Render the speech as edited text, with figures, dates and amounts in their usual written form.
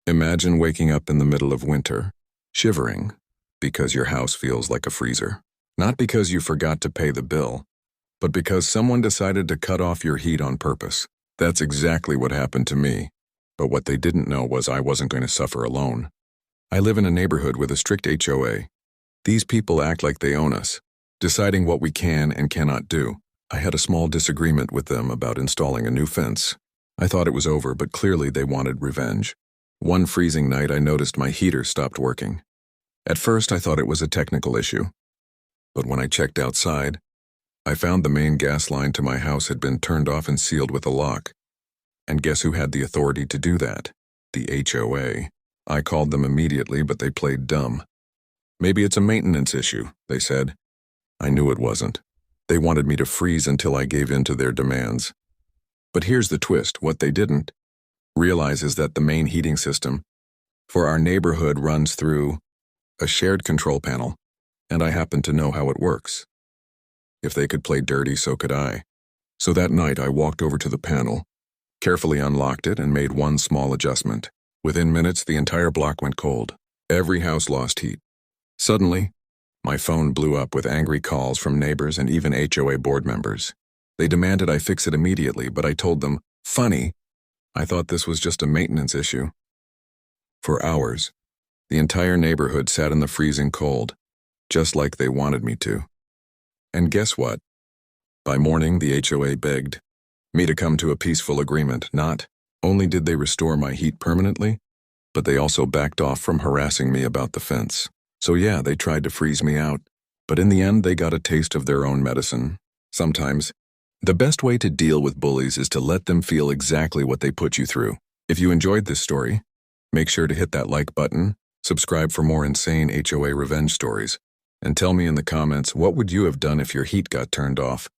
Imagine waking up in the middle of winter, shivering, because your house feels like a freezer. Not because you forgot to pay the bill, but because someone decided to cut off your heat on purpose. That's exactly what happened to me. But what they didn't know was I wasn't going to suffer alone. I live in a neighborhood with a strict HOA. These people act like they own us, deciding what we can and cannot do. I had a small disagreement with them about installing a new fence. I thought it was over, but clearly they wanted revenge. One freezing night, I noticed my heater stopped working. At first, I thought it was a technical issue. But when I checked outside, I found the main gas line to my house had been turned off and sealed with a lock. And guess who had the authority to do that? The HOA. I called them immediately, but they played dumb. Maybe it's a maintenance issue, they said. I knew it wasn't. They wanted me to freeze until I gave in to their demands. But here's the twist: what they didn't realize is that the main heating system for our neighborhood runs through a shared control panel, and I happen to know how it works. If they could play dirty, so could I. So that night I walked over to the panel, carefully unlocked it, and made one small adjustment. Within minutes, the entire block went cold. Every house lost heat. Suddenly, my phone blew up with angry calls from neighbors and even HOA board members. They demanded I fix it immediately, but I told them, funny, I thought this was just a maintenance issue. For hours, the entire neighborhood sat in the freezing cold, just like they wanted me to. And guess what? By morning, the HOA begged me to come to a peaceful agreement. Not only did they restore my heat permanently, but they also backed off from harassing me about the fence. So yeah, they tried to freeze me out, but in the end, they got a taste of their own medicine. Sometimes, the best way to deal with bullies is to let them feel exactly what they put you through. If you enjoyed this story, make sure to hit that like button, subscribe for more insane HOA revenge stories, and tell me in the comments, what would you have done if your heat got turned off?